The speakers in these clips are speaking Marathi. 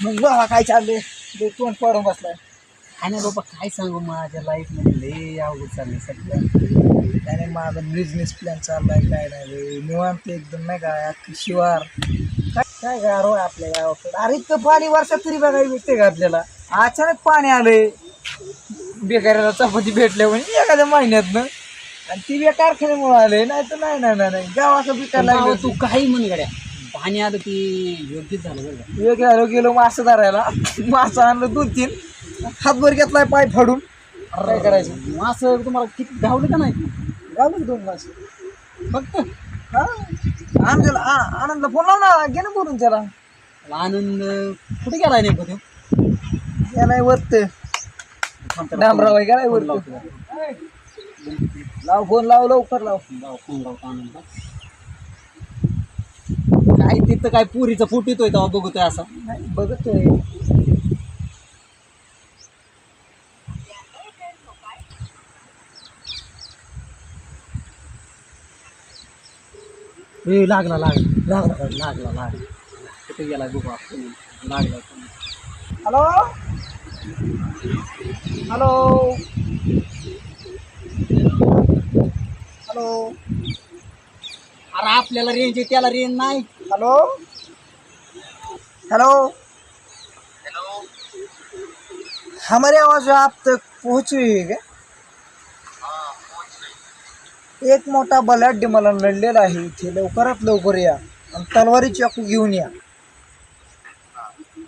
मग बघा काय चाललंय तोंड पडून बसलाय. आणि बाबा काय सांगू माझ्या लाईफ मध्ये लय अवघड चाललंय सध्या. काय नाही माझा बिझनेस प्लॅन चाललाय काय नाही रे निवांत एकदम नाही का अख्खी शिवार काय गारो आहे आपल्या गावाकडे. अरे इतकं पाणी वर्षात तरी बघायला भेटते का आपल्याला. अचानक पाणी आलंय बेकाराला चपाती भेटल्या म्हणजे एखाद्या महिन्यातनं आणि ती बी कारखान्यामुळे आले नाही तर नाही गावाचं बिकायला भाऊ, लागलं. तू काही म्हण गड्या पाणी आलं ती योग्यच झालं बरं का. वेगळं झालं गेलो मासं धरायला मासं आणलं 2-3 हातभर घेतलाय पाय फाडून. काय करायचं असं तुम्हाला किती धावलं का नाही गावलं 2 मासं फक्त. हा आनंदला आनंदला फोन लाव ना घे ना बोलून त्याला. आनंद कुठे गेलाय नेमकं तो गेलाय वरत डांबराव गेलाय वरत. लाव फोन लाव लवकर लाव. फोन लावतो आनंदला. काय तिथं काय पुरीचा फुट येतोय तेव्हा बघतोय असा. नाही बघतोय लागला कुठे गेलाय बघू आपण. लागला हॅलो हॅलो हॅलो अरे आपल्याला रेंज आहे त्याला रेंज नाही. हॅलो हेलो हमारे आवाज आप तक पहुंची है क्या? एक मोठा बलाढ्य मला लढलेला आहे इथे लवकरात लवकर या आणि तलवारी चाकू घेऊन या.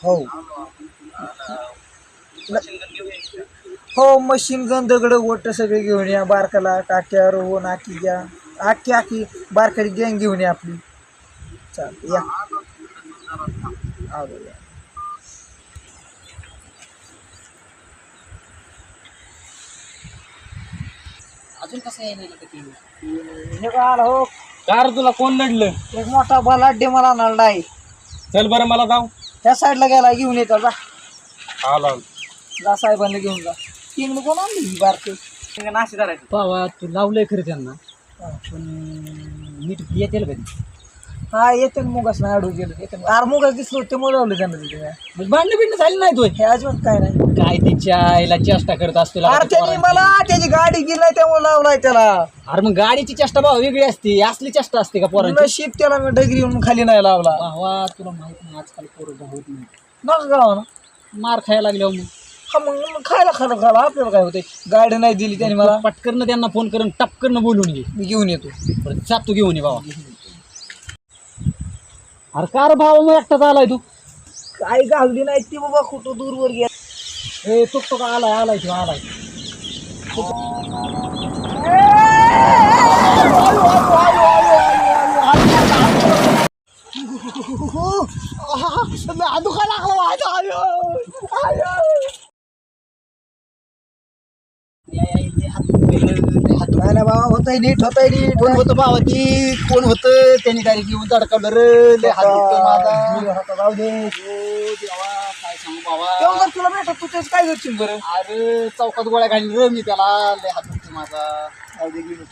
हो हो मशीन गन दगड गोट सगळे घेऊन या. बारकाला टाक्या रोहन आखी घ्या आखी बारकाली गँग घेऊन या आपली. चाल या आलो या. अजून कसं आहे नाही हे काय आलं हो कार तुला कोण लढलं. एक मोठा बलाढ्य मला नळला आहे. चल बरं मला जाऊ. त्या साईडला गेला घेऊन येतो जा. आला जा साहेबांना घेऊन जा. 3 कोण आणली बारके नाशी करायचं. बाबा तू लावलंय खरं त्यांना पण नीट येतील कधी. हा येते मुगास नाही अडू गेलो येते. अरे मुगास दिसलो ते लावलं त्यांना तिथे. भांडण बिंड झाली नाही तो हे अजिबात काय नाही. काय तिच्या आईला चेष्टा करत असतो. अरे त्यांनी मला त्याची गाडी गेलाय त्यामुळे लावलाय त्याला. अरे मग गाडीची चेष्टा भाऊ वेगळी असते असली चेष्टा असते का पोरांची. नशीब त्याला मी डगरी येऊन खाली नाही लावला. भावा तुला माहित नाही आजकाल पोरं होत नाही नका गावा ना मार खायला लागल्यावर मग हा मग खायला आपल्याला काय होते. गाडी नाही दिली त्यांनी मला. पटकन त्यांना फोन करून टपकन बोलून घे. मी घेऊन येतो. बरं जातो घेऊन ये बाबा. अरे का रे भावा मग एकटाच आलाय तू. काय घालली नाही ती बाबा कुठं दूरवर गेला. ए तो का आलाय तू आलाय. नाही बाबा होतंय नीट कोण होतं भावा ती कोण होतं त्यांनी डायरेक्ट येऊन धडकावलं रे. लय हात दुखतोय माझा. जाऊ दे. देवा काय सांगू बाबा. तेव्हा जर तुला भेटत तू तेच काय करशील बरं. अरे चौकात गोळ्या घालीन रे मी त्याला. लय हात दुखतोय माझा. जाऊ दे गेलो.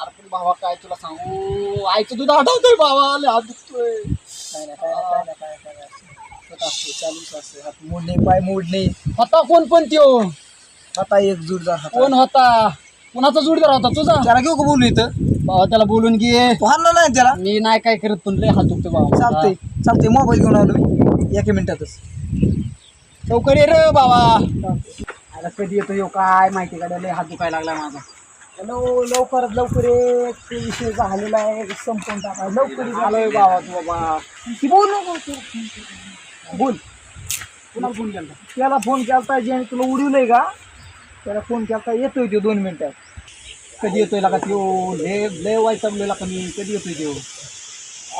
अरे पण भावा काय तुला सांगू आईचं दूध आठवतोय भावा. लय हात दुखतोय. चालूच असते. हात मोडणे पाय मोडणे. होता कोण पण त्यो आता एकजूट जा. कोण होता कोणाचा जोडीदार होता तुझा. त्याला घेऊ का बोलू इथं. भावा त्याला बोलून घे. तू हाणला नाही त्याला. मी नाही काय करत पण लय हात दुखतोय भावा. चालतंय मोबाईल घेऊन आलो मी 1 मिनिटातच. लवकर ये रे बाबा. आता कधी येतो येऊ काय माहिती का. लय हात दुखायला लागला माझा. हॅलो लवकर एक विषय झालेला आहे संपून टाका लवकर. आलोय बाबा तू बाबा. ती बोल नको बोल. कुणाला फोन केला. त्याला फोन केलता ज्याने तुला उडवलंय का त्याला फोन केलता. येतोय तो 2 मिनिटात. कधी येतोय का त्यो लय वाईटलेला का मी. कधी येतोय त्यो.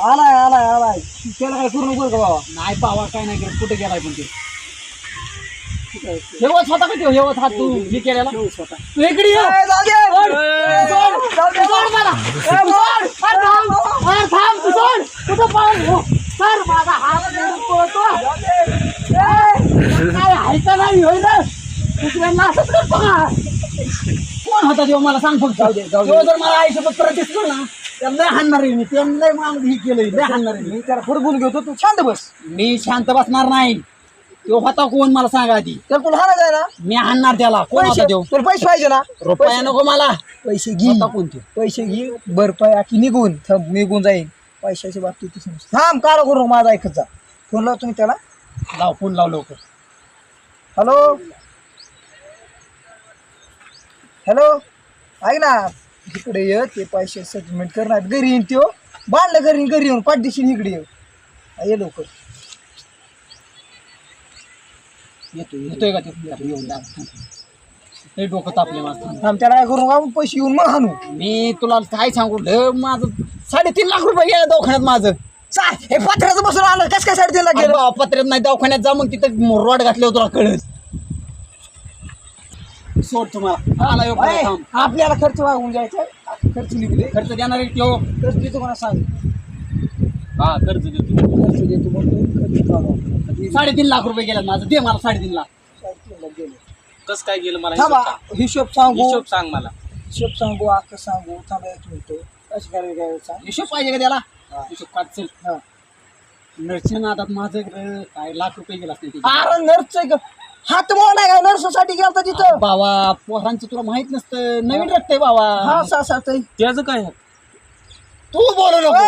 आलाय त्याला काय करू नको का बाबा. नाही बाबा काय नाही करत. कुठे गेलाय पण ते हेवच होता का त्यो. हेवच हात तू मी केलेला तू इकडे ये. थांब तू सोड. कुठं पळतो सर माझा हात पळतो. काय ऐका नाही होय ना दुसऱ्यांना असंच करतो का. कोण होता तेव्हा मला सांग फक्त. तेव्हा जर मला आईसोबत परत दिसलो ना त्याला लय हाणणार आहे मी. त्यांना मग हे केलंय लय हाणणार आहे मी त्याला पुढे बोलून घेतो. तू शांत बस. मी शांत बसणार नाही. तो होता कोण मला सांगा आधी. तर तुला हाणायचं आहे ना मी आणणार त्याला. कोण होता तो? तुला पैसे पाहिजे ना रुपया नको मला. पैसे घे होता कोण तो? पैसे घे भरपाई आखी निघून जाईल पैशाच्या बाबतीत तू समज थांब काढा करू माझा ऐकत जा फोन लाव तुम्ही त्याला लाव फोन लाव लवकर. हॅलो हॅलो ऐक ना इकडे ये ते पैसे सेटलमेंट करणार घरी येईन त्यो बांधलं घरी येऊन पाठदिशी इकडे ये लवकर येतोय का ते? येऊन जा. लय डोकं तापले माझं. थांब त्याला काय करू आपण पैसे येऊन मग हाणू मी तुला काय सांगू माझं 3.5 लाख रुपये गेले दवाखान्यात माझं. हे पत्र्याचं बसून आलं कस काय 3.5 लाख गेलं पत्र्यात नाही दवाखान्यात जा मग तिथं रॉड घातले तुला कळत. सोड तुम्हाला आला ह्यो परत थांब. आपल्याला खर्च वागून जायचा खर्च निघले खर्च देणार आहे त्यो. खर्च देतो मला सांग हा खर्च देतो. खर्च देतो म्हणतो खर्च काढू. 3.5 लाख रुपये गेला माझं. दे मला 3.5 लाख. 3.5 लाख गेले कस काय गेलं मला थांबा हिशोब सांगू हिशोब सांग मला. हिशोब सांगू अख्खं सांगू थांबा एक मिनिट कसं करायचं काय सांग हिशोब पाहिजे का त्याला? हा. हिशोब काढ चल. हा. नर्सच्या नादात माझं काय लाख रुपये गेला असते अरे नर्स हात मोड आहे का नर्ससाठी गेलता तिथं बाबा. पोरांचं तुला माहित नसतं. नवीन रक्त आहे बाबा. हा सा त्याचं काय तू बोलू नको.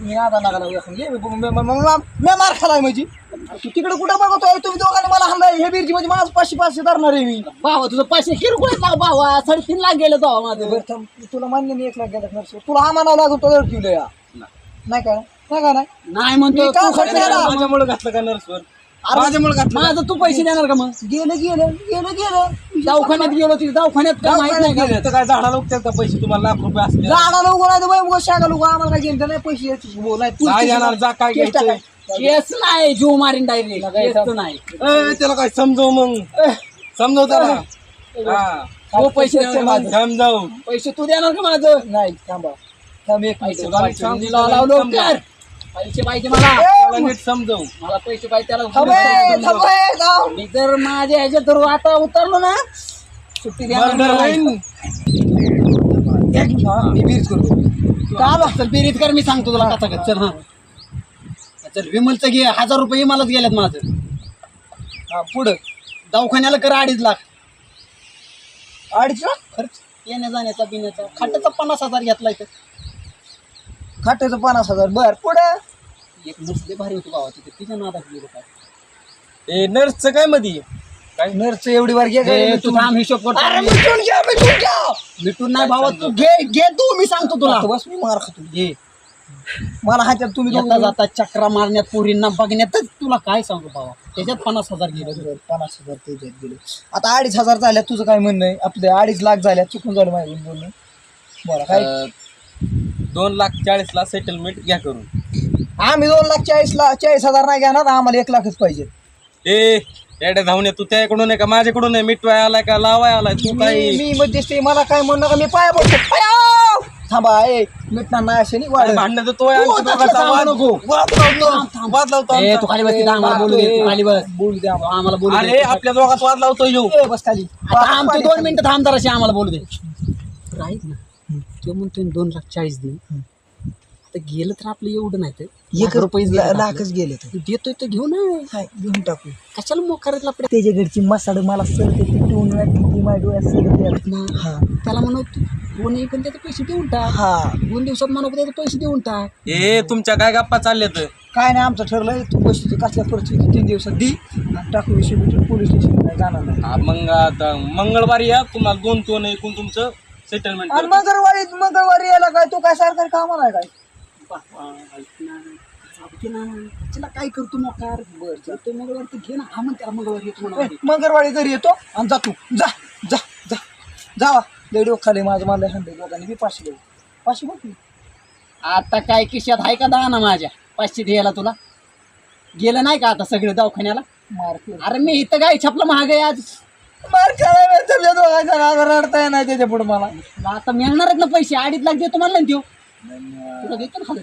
मी आता लागला मार खालाय म्हणजे तू तिकडे कुठं बघतोय तुम्ही दोघांनी मला हल्लाय हे बीरची म्हणजे माझं 500 धरणार आहे मी बाबा तुझं 500 किरकोळ लाव बाबा. 3.5 लाख गेलं तो माझं. बरं थांब, तुला मान्य नाही 1 लाख गेला नर्स तुला हा म्हणावं लागून तो ठेवलं या नाही का नाही नाही म्हणतो मी का तू खर्च खर्च केला? केला. माझ्यामुळे घातलं का नर्सवर? अरे, माझ्यामुळे घातलं. माझं तू पैसे देणार का मग? गेलं दवाखान्यात गेलो तिथे दवाखान्यात काय माहित नाही का? तर काय झाडाला उगतात का पैसे तुम्हाला लाख रुपये असले? झाडा लोक नाही बाई शाखा लोक आम्हाला काय घेणं नाही पैसे काय देणार जा काय घ्यायचं? केस नाही जीव मारीन डायरेक्ट. केस नाही. त्याला काय समजव मग समजव त्याला. हा तो पैसे देणार माझं. समजावू. पैसे तू देणार का माझं? नाही थांबा थांब एक पैसे मिनिट पाहिजे. लाव लवकर. पैसे पाहिजे मला. त्याला नीट समजव. मला पैसे पाहिजे त्याला. थांब मी जर माझ्या ह्याच्यात जर आता उतरलो ना सुट्टी देणार मर्डर नाही. होईन. मी बीज करतो का चल बिरीत कर. मी सांगतो तुला कसा कर. चल हा चल विमलचं घे. 1000 रुपये मलाच गेल्यात माझं. हा पुढं दवाखान्याला कर 2.5 लाख 2.5 लाख खर्च. येण्या जाण्याचा बिण्याचा खाटाचा 50,000 घेतलाय तर. खात्याचं 50,000 बर पुढं एक नसले भारी होती बाबा तिथे. तिच्या नादात गेलो काय. ए नर्सचं काय मध्ये काय? नर्स एवढी वार घे ए, तू थांब हिशोब करतो. अरे मिटून घ्या मिटून नाही भावा. तू घे तू. मी सांगतो तुला. बस मी मार खातो घे. मला ह्याच्यात तुम्ही येता जाता चक्रा मारण्यात पोरींना बघण्यातच तुला काय सांगू बाबा. त्याच्यात 50,000 गेले. 50,000 त्याच्यात गेले आता 2.5 झाल्या तुझं काय म्हणणं आहे आपले 2.5 लाख झाल्या चुकून झालं माझ्या बोलणं बरं काय 2,40,000 सेटलमेंट घ्या करून. आम्ही 2,40,000 नाही घेणार आम्हाला 1 लाखच पाहिजे ए एवढ्या धावणे तू त्याकडून आहे का माझ्याकडून आहे? मिटवाय आलाय का लावाय आलाय? तू काही मी मध्यस्थी मला काय म्हणणं का मी पाया बघतो थांबा ए मिटणार नाही असे नाही वाढ भांडण तर तो वाद लावतो ए, तू खाली बस तिथं आम्हाला बोलू दे. तू खाली बस. बोलू द्या आम्हाला. आम्हाला बोलू दे. अरे आपल्या दोघात वाद लावतो येऊ. ए, बस खाली थांब तू 2 मिनिटं थांब जराशी आम्हाला बोलू दे. ऐक ना तो म्हणतोय 2,40,000 दे. आता गेलं तर आपलं एवढं नाही तर 1 रुपये लाखच गेले तर देतोय तर घेऊ ना. काय घेऊन टाकू कशाला मोकारायला आपल्या त्याच्या घरची मसाड मला सरते पिटवून वाटते माझ्या डोळ्यात सरते हा त्याला म्हणू फोन पण त्याचे पैसे देऊन टाक. हा 2 दिवसात म्हणू त्याचे पैसे देऊन टाक. ए तुमच्या काय गप्पा चालल्यात? काय नाही आमचं ठरलंय तू पैसे कसल्या परिस्थिती 3 दिवसात दी आणि टाकू विषय भेटून पोलीस स्टेशनला जाणार नाही मग आता मंगळवारी या तुम्हाला 2 एकूण तुमचं सेटलमेंट आणि मंगळवारी यायला काय तू काय सरकारी कामाला आहे काय त्याला काय करतो मोकार. बरं तो मंगळवार घे ना. हा म्हणते मंगळवार येतो म्हणून. मंगळवारी घरी येतो आणि जा तू जा जा जा जावा लेडो खाली माझं मला हंडे लोकांनी मी 500 बघ आता काय किशात आहे का दाना माझ्या 500 द्यायला तुला? गेलं नाही का आता सगळं दवाखान्याला? मार अरे मी इथं काय छापलं महाग आहे आज. मार खायला रडता नाही त्याच्या पुढे मला तुला आता मिळणार आहेत ना पैसे. 2.5 लाख देतो म्हणला ना त्यो. तुला देतो ना खाली.